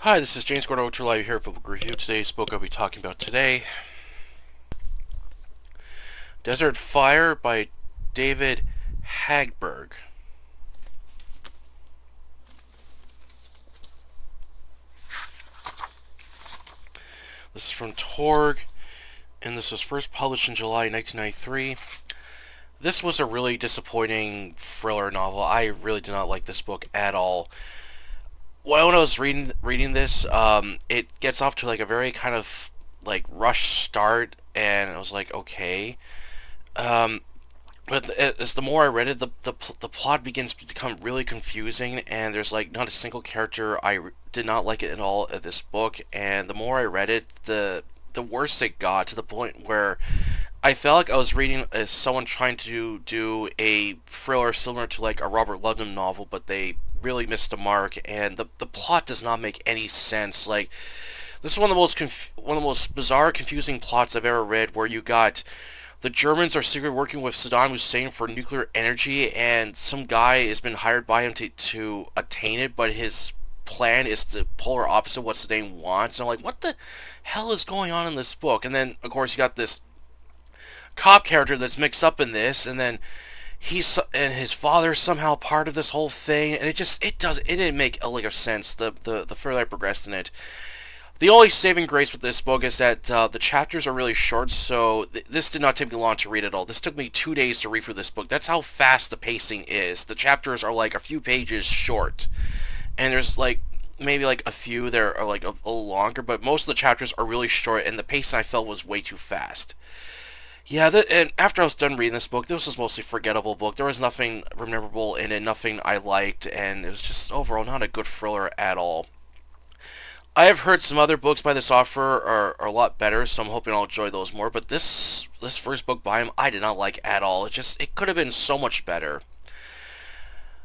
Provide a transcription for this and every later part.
Hi, this is James Gordon Ultra Live here for Book Review. Today's book I'll be talking about today, Desert Fire by David Hagberg. This is from Torg, and this was first published in July 1993. This was a really disappointing thriller novel. I really did not like this book at all. When I was reading this, it gets off to like a very kind of like rushed start, and I was like, okay. Um, but as the more I read it, the plot begins to become really confusing, and there's like not a single character did not like it at all of this book. And the more I read it, the worse it got, to the point where I felt like I was reading as someone trying to do a thriller similar to like a Robert Ludlum novel, but they really missed the mark, and the plot does not make any sense. Like, this is one of the most bizarre, confusing plots I've ever read, where you got the Germans are secretly working with Saddam Hussein for nuclear energy, and some guy has been hired by him to attain it, but his plan is the polar opposite of what Saddam wants. And I'm like, what the hell is going on in this book? And then, of course, you got this cop character that's mixed up in this, and then and his father's somehow part of this whole thing, and it didn't make a lick of sense the further I progressed in it. The only saving grace with this book is that the chapters are really short, so this did not take me long to read at all. This took me 2 days to read through this book. That's how fast the pacing is. The chapters are like a few pages short, and there's like maybe like a few that are like a little longer, but most of the chapters are really short, and the pacing I felt was way too fast. Yeah, and after I was done reading this book, this was mostly a forgettable book. There was nothing memorable in it, nothing I liked, and it was just overall not a good thriller at all. I have heard some other books by this author are a lot better, so I'm hoping I'll enjoy those more, but this first book by him, I did not like at all. It could have been so much better.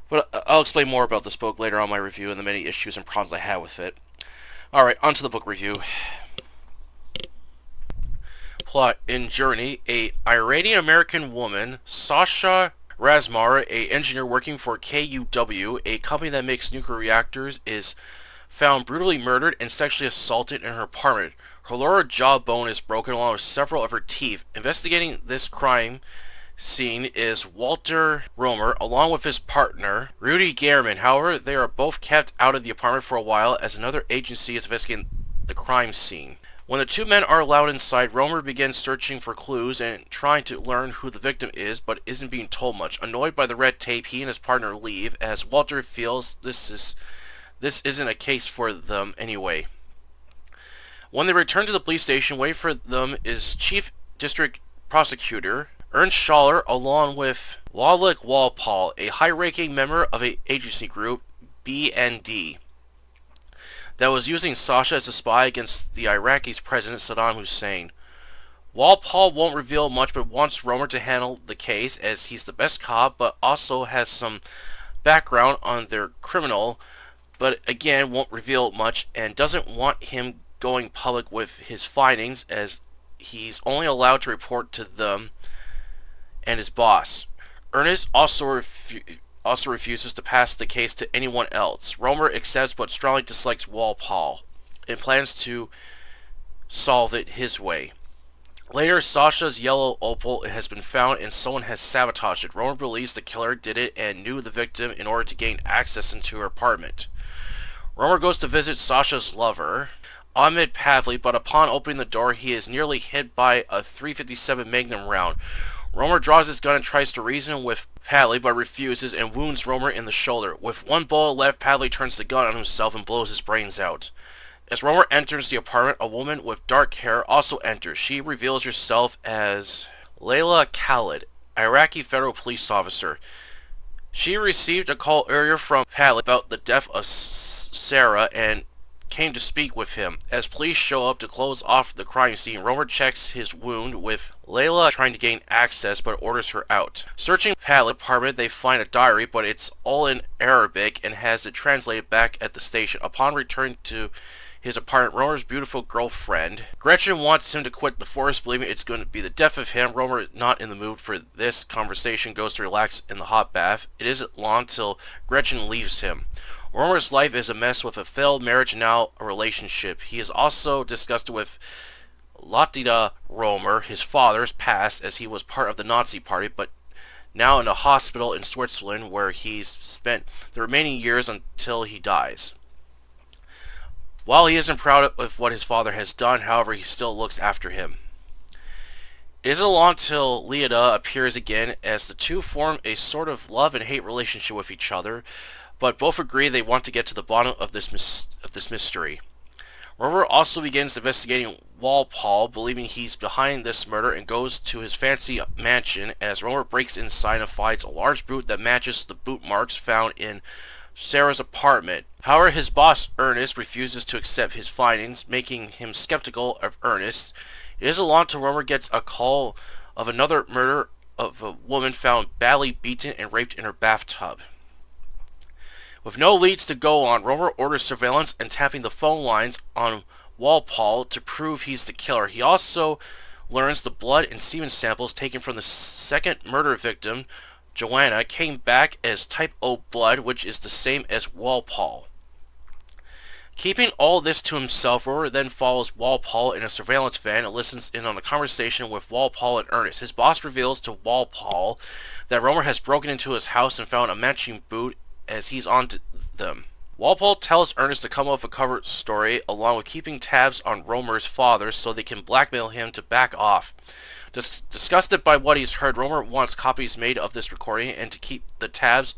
But I'll explain more about this book later on in my review and the many issues and problems I had with it. Alright, on to the book review. Plot: in Journey, a Iranian-American woman, Sasha Razmar, a engineer working for KUW, a company that makes nuclear reactors, is found brutally murdered and sexually assaulted in her apartment. Her lower jawbone is broken along with several of her teeth. Investigating this crime scene is Walter Romer, along with his partner, Rudy Gehrman. However, they are both kept out of the apartment for a while as another agency is investigating the crime scene. When the two men are allowed inside, Romer begins searching for clues and trying to learn who the victim is, but isn't being told much. Annoyed by the red tape, he and his partner leave, as Walter feels this isn't a case for them anyway. When they return to the police station, waiting for them is Chief District Prosecutor Ernst Schaller, along with Wallach Walpole, a high-ranking member of an agency group, BND, that was using Sasha as a spy against the Iraqi's president, Saddam Hussein. Walpole won't reveal much, but wants Romer to handle the case, as he's the best cop, but also has some background on their criminal, but again won't reveal much, and doesn't want him going public with his findings, as he's only allowed to report to them and his boss. Ernest also refuses to pass the case to anyone else. Romer accepts but strongly dislikes Walpole and plans to solve it his way. Later, Sasha's yellow opal has been found and someone has sabotaged it. Romer believes the killer did it and knew the victim in order to gain access into her apartment. Romer goes to visit Sasha's lover, Ahmed Pavley, but upon opening the door, he is nearly hit by a .357 Magnum round. Romer draws his gun and tries to reason with Pavley, but refuses and wounds Romer in the shoulder. With one bullet left, Pavley turns the gun on himself and blows his brains out. As Romer enters the apartment, a woman with dark hair also enters. She reveals herself as Layla Khalid, Iraqi federal police officer. She received a call earlier from Pavley about the death of Sarah and came to speak with him. As police show up to close off the crime scene, Romer checks his wound, with Layla trying to gain access but orders her out. Searching Pavley's apartment, they find a diary, but it's all in Arabic and has it translated back at the station. Upon returning to his apartment, Romer's beautiful girlfriend Gretchen wants him to quit the force, believing it's going to be the death of him. Romer, not in the mood for this conversation, goes to relax in the hot bath. It isn't long till Gretchen leaves him. Romer's life is a mess with a failed marriage and now a relationship. He is also disgusted with Lottida Romer, his father's past, as he was part of the Nazi party, but now in a hospital in Switzerland where he's spent the remaining years until he dies. While he isn't proud of what his father has done, however, he still looks after him. It isn't long till Leida appears again, as the two form a sort of love and hate relationship with each other, but both agree they want to get to the bottom of this mystery. Romer also begins investigating Walpole, believing he's behind this murder, and goes to his fancy mansion as Romer breaks inside and finds a large boot that matches the boot marks found in Sarah's apartment. However, his boss, Ernest, refuses to accept his findings, making him skeptical of Ernest. It isn't long till Romer gets a call of another murder of a woman found badly beaten and raped in her bathtub. With no leads to go on, Romer orders surveillance and tapping the phone lines on Walpole to prove he's the killer. He also learns the blood and semen samples taken from the second murder victim, Joanna, came back as type O blood, which is the same as Walpole. Keeping all this to himself, Romer then follows Walpole in a surveillance van and listens in on a conversation with Walpole and Ernest. His boss reveals to Walpole that Romer has broken into his house and found a matching boot as he's on to them. Walpole tells Ernest to come up with a cover story along with keeping tabs on Romer's father so they can blackmail him to back off. Disgusted by what he's heard, Romer wants copies made of this recording and to keep the tabs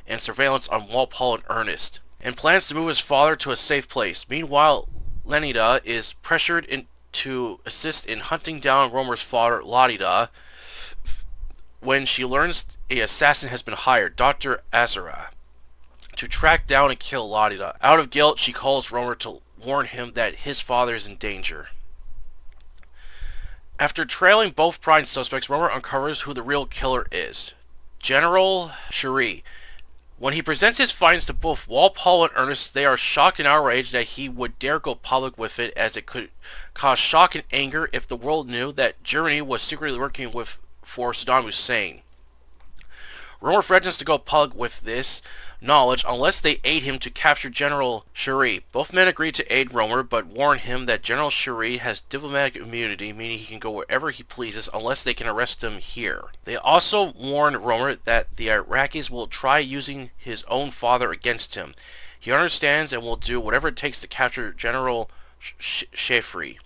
and surveillance on Walpole and Ernest, and plans to move his father to a safe place. Meanwhile, Lenida is pressured to assist in hunting down Romer's father, Lottida, when she learns an assassin has been hired, Dr. Azara, to track down and kill Lottida. Out of guilt, she calls Romer to warn him that his father is in danger. After trailing both prime suspects, Romer uncovers who the real killer is, General Cherie. When he presents his findings to both Walpole and Ernest, they are shocked and outraged that he would dare go public with it, as it could cause shock and anger if the world knew that Germany was secretly working for Saddam Hussein. Romer threatens to go public with this knowledge unless they aid him to capture General Cherie. Both men agree to aid Romer, but warn him that General Cherie has diplomatic immunity, meaning he can go wherever he pleases unless they can arrest him here. They also warn Romer that the Iraqis will try using his own father against him. He understands and will do whatever it takes to capture General Cherie.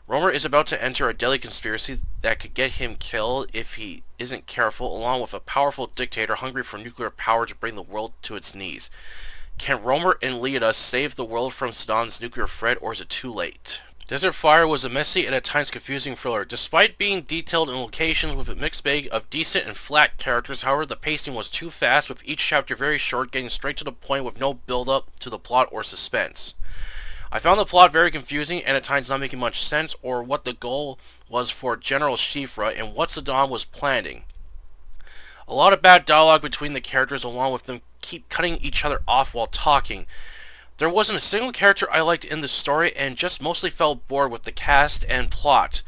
Romer is about to enter a deadly conspiracy that could get him killed if he isn't careful, along with a powerful dictator hungry for nuclear power to bring the world to its knees. Can Romer and Leida save the world from Saddam's nuclear threat, or is it too late? Desert Fire was a messy and at times confusing thriller. Despite being detailed in locations with a mixed bag of decent and flat characters, however, the pacing was too fast, with each chapter very short, getting straight to the point with no build-up to the plot or suspense. I found the plot very confusing and at times not making much sense, or what the goal was for General Shifra and what Saddam was planning. A lot of bad dialogue between the characters, along with them keep cutting each other off while talking. There wasn't a single character I liked in the story, and just mostly felt bored with the cast and plot.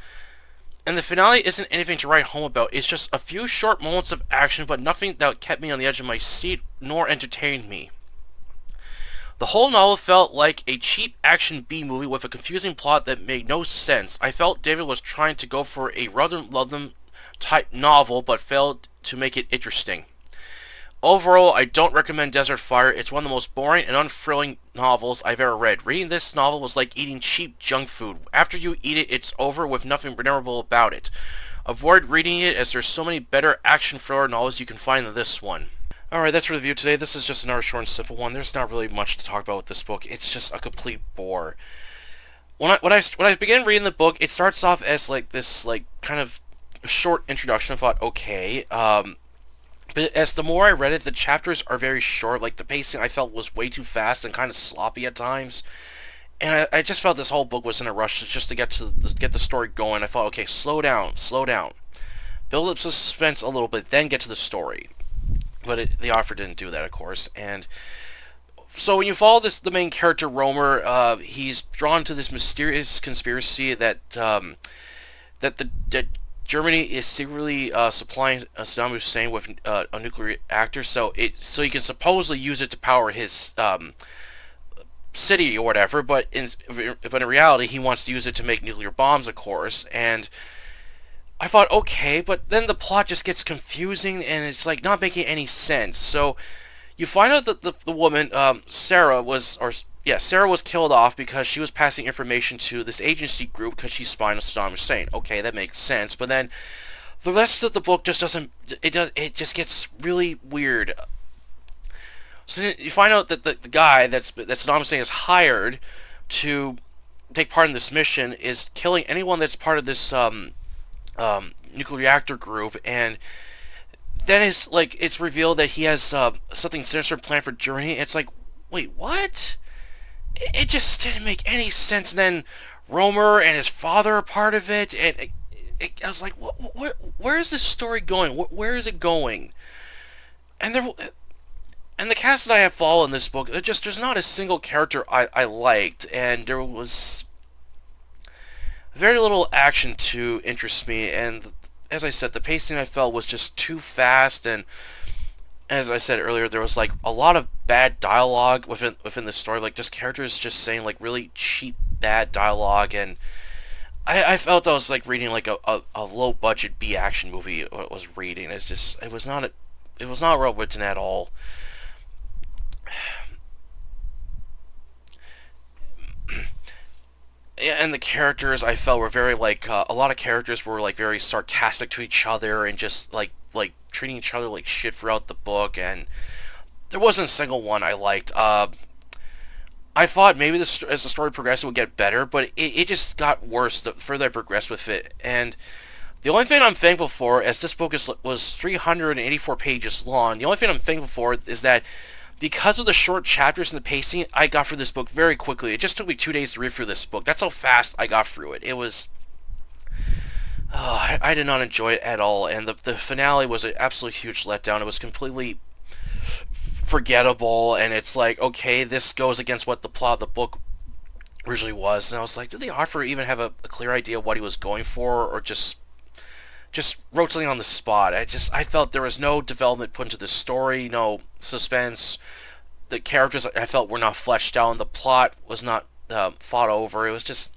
And the finale isn't anything to write home about. It's just a few short moments of action, but nothing that kept me on the edge of my seat nor entertained me. The whole novel felt like a cheap action B-movie with a confusing plot that made no sense. I felt David was trying to go for a Rutherford Ludlam type novel, but failed to make it interesting. Overall, I don't recommend Desert Fire. It's one of the most boring and unthrilling novels I've ever read. Reading this novel was like eating cheap junk food. After you eat it, it's over with nothing memorable about it. Avoid reading it, as there's so many better action thriller novels you can find than this one. Alright, that's for the review today. This is just another short and simple one. There's not really much to talk about with this book. It's just a complete bore. When I began reading the book, it starts off as like this kind of short introduction. I thought, okay, but as the more I read it, the chapters are very short. Like, the pacing I felt was way too fast and kind of sloppy at times. And I just felt this whole book was in a rush just to get the story going. I thought, okay, slow down. Build up suspense a little bit, then get to the story. But the author didn't do that, of course. And so when you follow the main character, Romer, he's drawn to this mysterious conspiracy that Germany is secretly supplying Saddam Hussein with a nuclear reactor, so he can supposedly use it to power his city or whatever. But in reality, he wants to use it to make nuclear bombs, of course. And I thought, okay, but then the plot just gets confusing and it's like not making any sense. So you find out that the woman, Sarah was killed off because she was passing information to this agency group because she's spying on Saddam Hussein. Okay, that makes sense. But then the rest of the book just doesn't. It just gets really weird. So you find out that the guy that Saddam Hussein has hired to take part in this mission is killing anyone that's part of this nuclear reactor group, and then it's revealed that he has something sinister planned for Germany. It's like, wait, what? It just didn't make any sense. And then Romer and his father are part of it, and I was like, where is this story going? Where is it going? And the cast that I have followed in this book, there's not a single character I liked, and there was very little action to interest me, and as I said, the pacing I felt was just too fast, and as I said earlier, there was like a lot of bad dialogue within the story, like just characters just saying like really cheap bad dialogue, and I felt I was like reading like a low budget B action movie. I was reading. It was not well written at all. And the characters I felt were very like a lot of characters were like very sarcastic to each other and just like treating each other like shit throughout the book, and there wasn't a single one I liked. I thought maybe as the story progressed it would get better, but it just got worse the further I progressed with it. And the only thing I'm thankful for, as this book was 384 pages long, the only thing I'm thankful for is that because of the short chapters and the pacing, I got through this book very quickly. It just took me 2 days to read through this book. That's how fast I got through it. It was... I did not enjoy it at all, and the finale was an absolute huge letdown. It was completely forgettable, and it's like, okay, this goes against what the plot of the book originally was. And I was like, did the author even have a clear idea of what he was going for, or just wrote something on the spot? I felt there was no development put into the story, no suspense. The characters I felt were not fleshed out, and the plot was not fought over. It was just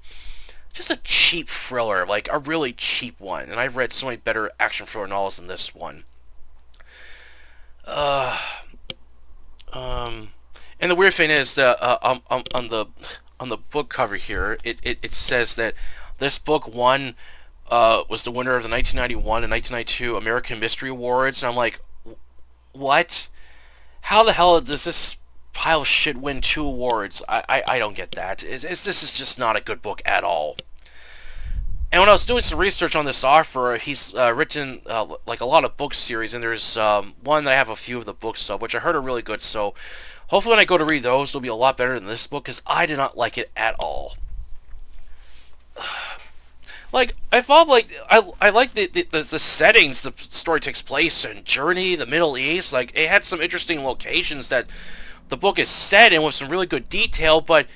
a cheap thriller, like a really cheap one. And I've read so many better action thriller novels than this one. And the weird thing is that on the book cover here, it says that this book won. Was the winner of the 1991 and 1992 American Mystery Awards, and I'm like, what? How the hell does this pile of shit win 2 awards? I don't get that. This is just not a good book at all. And when I was doing some research on this author, he's written like a lot of book series, and there's one that I have a few of the books of, which I heard are really good, so hopefully when I go to read those, they'll be a lot better than this book, because I did not like it at all. Like, I thought, like, I like the settings the story takes place in Germany, the Middle East. Like, it had some interesting locations that the book is set in with some really good detail, but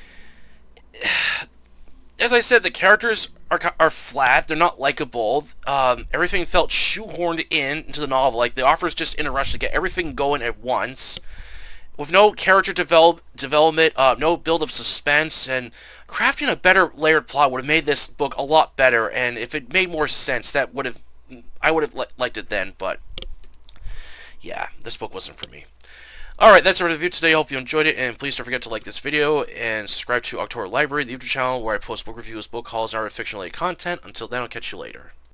as I said, the characters are flat. They're not likable. Everything felt shoehorned into the novel. Like, the author's just in a rush to get everything going at once, with no character development, no build of suspense, and crafting a better layered plot would have made this book a lot better. And if it made more sense, I would have liked it then. But yeah, this book wasn't for me. Alright, that's our review today. I hope you enjoyed it, and please don't forget to like this video and subscribe to October Library, the YouTube channel where I post book reviews, book hauls, and other fiction-related content. Until then, I'll catch you later.